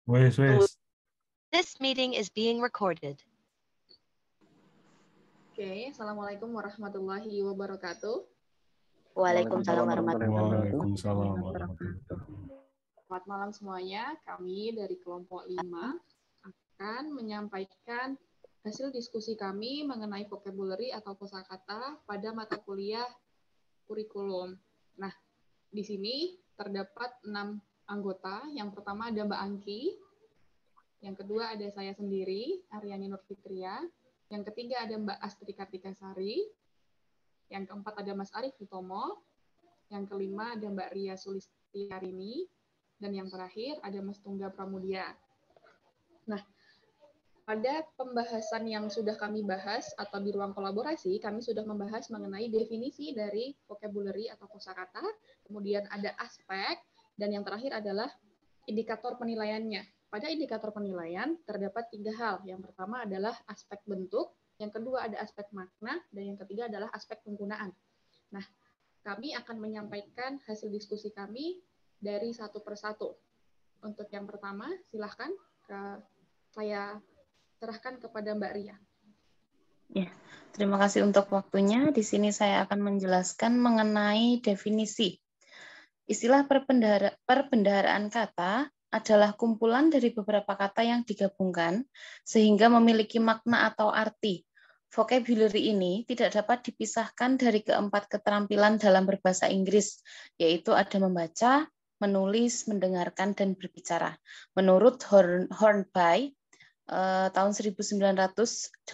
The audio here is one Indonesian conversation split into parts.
Wes, wes. This meeting is being recorded. Oke, Assalamualaikum warahmatullahi wabarakatuh. Waalaikumsalam warahmatullahi wabarakatuh. Waalaikumsalam warahmatullahi wabarakatuh. Selamat malam semuanya. Kami dari kelompok 5 akan menyampaikan hasil diskusi kami mengenai vocabulary atau kosakata pada mata kuliah kurikulum. Nah, di sini terdapat 6 anggota. Yang pertama ada Mbak Angki. Yang kedua ada saya sendiri, Aryani Nurfitria. Yang ketiga ada Mbak Astri Kartikasari. Yang keempat ada Mas Arief Hutomo. Yang kelima ada Mbak Ria Sulistiarini. Dan yang terakhir ada Mas Tungga Pramudia. Nah, pada pembahasan yang sudah kami bahas atau di ruang kolaborasi, kami sudah membahas mengenai definisi dari vocabulary atau kosakata, kemudian ada aspek, dan yang terakhir adalah indikator penilaiannya. Pada indikator penilaian terdapat 3 hal. Yang pertama adalah aspek bentuk, yang kedua ada aspek makna, dan yang ketiga adalah aspek penggunaan. Nah, kami akan menyampaikan hasil diskusi kami dari satu persatu. Untuk yang pertama, silahkan saya serahkan kepada Mbak Ria. Ya, terima kasih untuk waktunya. Di sini saya akan menjelaskan mengenai definisi. Istilah perbendaharaan kata adalah kumpulan dari beberapa kata yang digabungkan sehingga memiliki makna atau arti. Vocabulary ini tidak dapat dipisahkan dari keempat keterampilan dalam berbahasa Inggris, yaitu ada membaca, menulis, mendengarkan, dan berbicara. Menurut Hornby, tahun 1984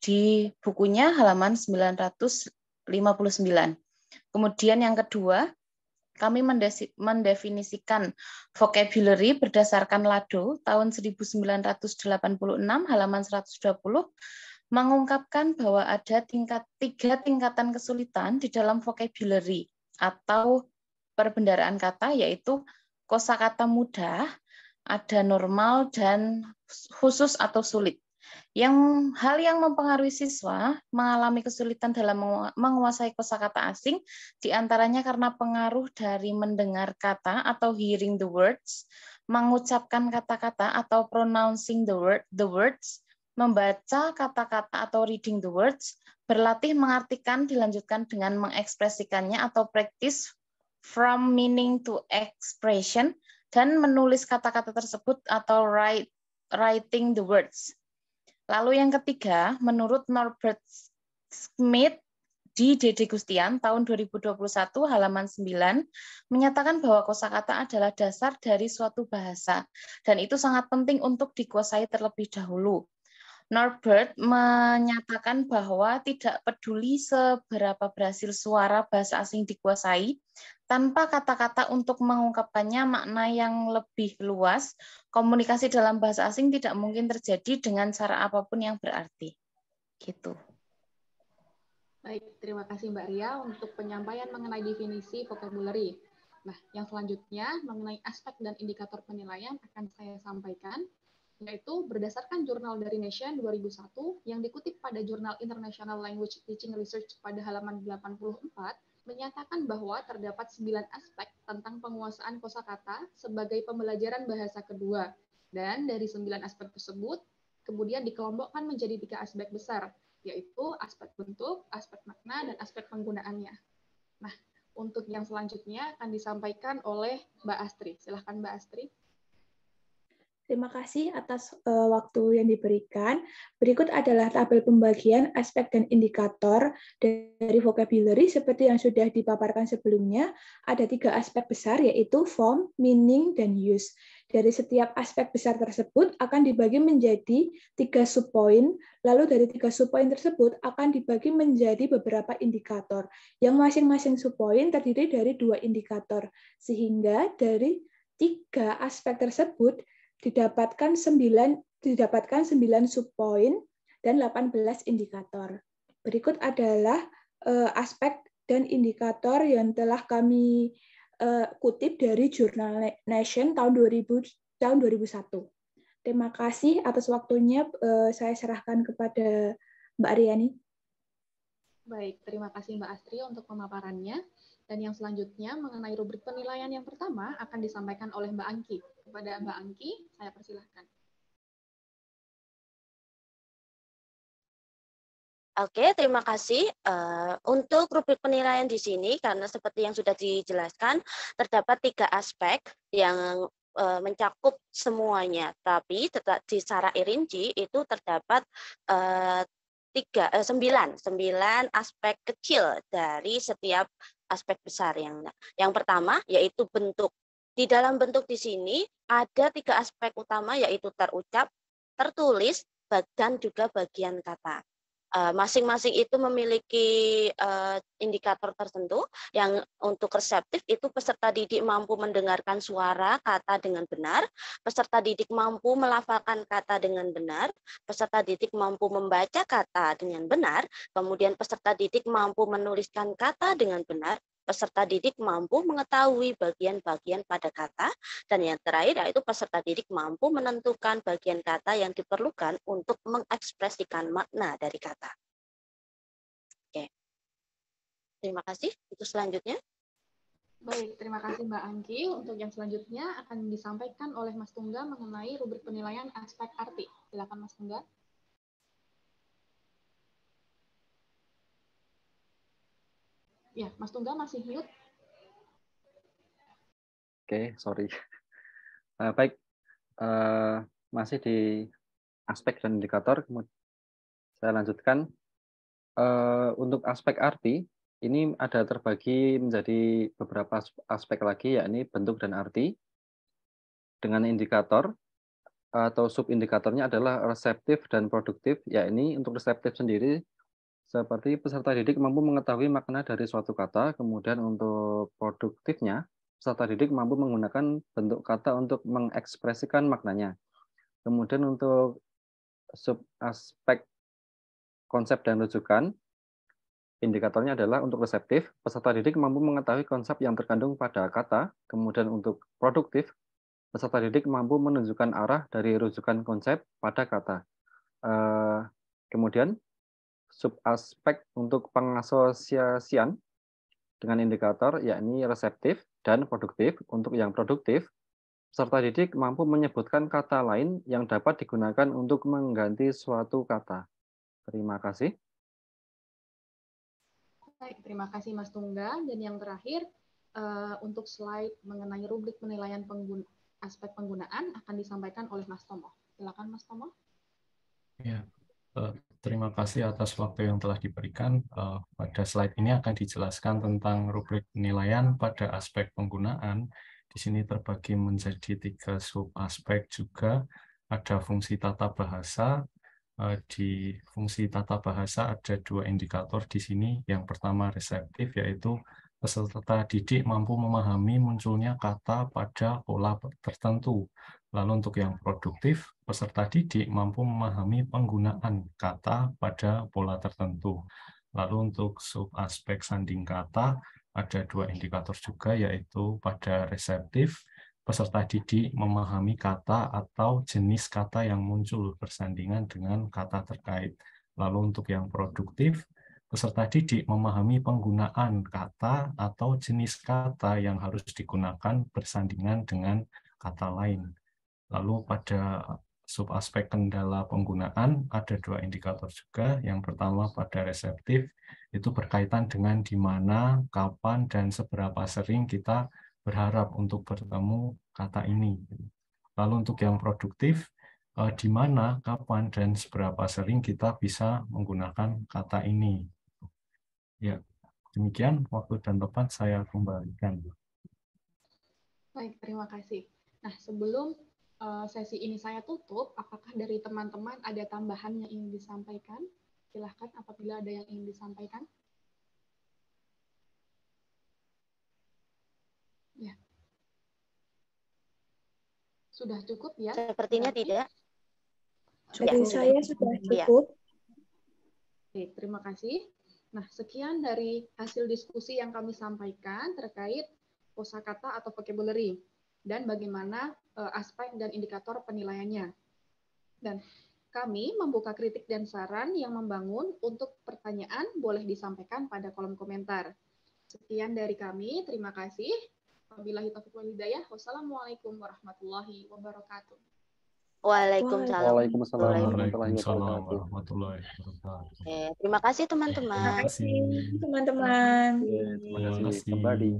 di bukunya halaman 959. Kemudian yang kedua, kami mendefinisikan vocabulary berdasarkan Lado tahun 1986 halaman 120 mengungkapkan bahwa ada tiga tingkatan kesulitan di dalam vocabulary atau perbendaharaan kata, yaitu kosakata mudah, ada normal, dan khusus atau sulit. Hal yang mempengaruhi siswa mengalami kesulitan dalam menguasai kosakata asing, diantaranya karena pengaruh dari mendengar kata atau hearing the words, mengucapkan kata-kata atau pronouncing the words, membaca kata-kata atau reading the words, berlatih mengartikan dilanjutkan dengan mengekspresikannya atau practice from meaning to expression, dan menulis kata-kata tersebut atau writing the words. Lalu yang ketiga, menurut Norbert Smith di D.D. Gustian tahun 2021 halaman 9 menyatakan bahwa kosakata adalah dasar dari suatu bahasa dan itu sangat penting untuk dikuasai terlebih dahulu. Norbert menyatakan bahwa tidak peduli seberapa berhasil suara bahasa asing dikuasai, tanpa kata-kata untuk mengungkapkannya makna yang lebih luas, komunikasi dalam bahasa asing tidak mungkin terjadi dengan cara apapun yang berarti. Gitu. Baik, terima kasih Mbak Ria untuk penyampaian mengenai definisi vocabulary. Nah, yang selanjutnya mengenai aspek dan indikator penilaian akan saya sampaikan, yaitu berdasarkan jurnal dari Nation 2001 yang dikutip pada jurnal International Language Teaching Research pada halaman 84, menyatakan bahwa terdapat 9 aspek tentang penguasaan kosakata sebagai pembelajaran bahasa kedua. Dan dari 9 aspek tersebut, kemudian dikelompokkan menjadi 3 aspek besar, yaitu aspek bentuk, aspek makna, dan aspek penggunaannya. Nah, untuk yang selanjutnya akan disampaikan oleh Mbak Astri. Silahkan Mbak Astri. Terima kasih atas waktu yang diberikan. Berikut adalah tabel pembagian aspek dan indikator dari vocabulary seperti yang sudah dipaparkan sebelumnya. Ada 3 aspek besar yaitu form, meaning, dan use. Dari setiap aspek besar tersebut akan dibagi menjadi 3 subpoin, lalu dari 3 subpoin tersebut akan dibagi menjadi beberapa indikator, yang masing-masing subpoin terdiri dari 2 indikator, sehingga dari 3 aspek tersebut didapatkan 9 subpoin dan 18 indikator. Berikut adalah aspek dan indikator yang telah kami kutip dari jurnal Nation tahun 2001. Terima kasih atas waktunya. Saya serahkan kepada Mbak Aryani. Baik, terima kasih Mbak Astri untuk pemaparannya. Dan yang selanjutnya mengenai rubrik penilaian yang pertama akan disampaikan oleh Mbak Angki. Kepada Mbak Angki, saya persilahkan. Oke, terima kasih. Untuk rubrik penilaian di sini, karena seperti yang sudah dijelaskan, terdapat 3 aspek yang mencakup semuanya. Tapi secara rinci itu terdapat 9 aspek kecil dari setiap aspek besar. Yang pertama yaitu bentuk. Di dalam bentuk di sini ada 3 aspek utama, yaitu terucap, tertulis, dan juga bagian kata. Masing-masing itu memiliki indikator tertentu. Yang untuk reseptif itu peserta didik mampu mendengarkan suara kata dengan benar, peserta didik mampu melafalkan kata dengan benar, peserta didik mampu membaca kata dengan benar, kemudian peserta didik mampu menuliskan kata dengan benar, peserta didik mampu mengetahui bagian-bagian pada kata, dan yang terakhir yaitu peserta didik mampu menentukan bagian kata yang diperlukan untuk mengekspresikan makna dari kata. Oke. Terima kasih. Itu selanjutnya. Baik, terima kasih Mbak Angki. Untuk yang selanjutnya akan disampaikan oleh Mas Tungga mengenai rubrik penilaian aspek arti. Silakan Mas Tungga. Ya, Mas Tungga masih mute. Oke, sorry. Baik, masih di aspek dan indikator. Saya lanjutkan. Untuk aspek arti, ini ada terbagi menjadi beberapa aspek lagi, yakni bentuk dan arti. Dengan indikator atau subindikatornya adalah reseptif dan produktif, yakni untuk reseptif sendiri seperti peserta didik mampu mengetahui makna dari suatu kata, kemudian untuk produktifnya, peserta didik mampu menggunakan bentuk kata untuk mengekspresikan maknanya. Kemudian untuk subaspek konsep dan rujukan, indikatornya adalah untuk reseptif, peserta didik mampu mengetahui konsep yang terkandung pada kata, kemudian untuk produktif, peserta didik mampu menunjukkan arah dari rujukan konsep pada kata. Kemudian, subaspek untuk pengasosiasian dengan indikator yakni reseptif dan produktif. Untuk yang produktif, peserta didik mampu menyebutkan kata lain yang dapat digunakan untuk mengganti suatu kata. Terima kasih. Baik, terima kasih Mas Tungga. Dan yang terakhir, untuk slide mengenai rubrik penilaian aspek penggunaan akan disampaikan oleh Mas Tomo. Silakan Mas Tomo. Ya, terima kasih atas waktu yang telah diberikan. Pada slide ini akan dijelaskan tentang rubrik penilaian pada aspek penggunaan. Di sini terbagi menjadi 3 subaspek juga. Ada fungsi tata bahasa. Di fungsi tata bahasa ada 2 indikator di sini. Yang pertama reseptif, yaitu peserta didik mampu memahami munculnya kata pada pola tertentu. Lalu untuk yang produktif, peserta didik mampu memahami penggunaan kata pada pola tertentu. Lalu untuk subaspek sanding kata, ada 2 indikator juga, yaitu pada reseptif, peserta didik memahami kata atau jenis kata yang muncul bersandingan dengan kata terkait. Lalu untuk yang produktif, peserta didik memahami penggunaan kata atau jenis kata yang harus digunakan bersandingan dengan kata lain. Lalu pada subaspek kendala penggunaan ada 2 indikator juga. Yang pertama pada reseptif, itu berkaitan dengan di mana, kapan, dan seberapa sering kita berharap untuk bertemu kata ini. Lalu untuk yang produktif, di mana, kapan, dan seberapa sering kita bisa menggunakan kata ini. Ya, demikian waktu dan tempat saya kembalikan. Baik, terima kasih. Nah, sebelum sesi ini saya tutup, apakah dari teman-teman ada tambahan yang ingin disampaikan? Silahkan apabila ada yang ingin disampaikan. Ya. Sudah cukup ya? Sepertinya berarti? tidak. Dari saya sudah cukup. Oke, terima kasih. Nah, sekian dari hasil diskusi yang kami sampaikan terkait kosakata atau vocabulary dan bagaimana aspek dan indikator penilaiannya. Dan kami membuka kritik dan saran yang membangun. Untuk pertanyaan boleh disampaikan pada kolom komentar. Sekian dari kami. Terima kasih. Wabillahi taufiq wal hidayah. Wassalamualaikum warahmatullahi wabarakatuh. Waalaikumsalam. Waalaikumsalam warahmatullahi Waalaikumsalam wabarakatuh. warahmatullahi wabarakatuh. Terima kasih Terima teman-teman. kasih teman-teman. Terima kasih Terima kasih. kembali.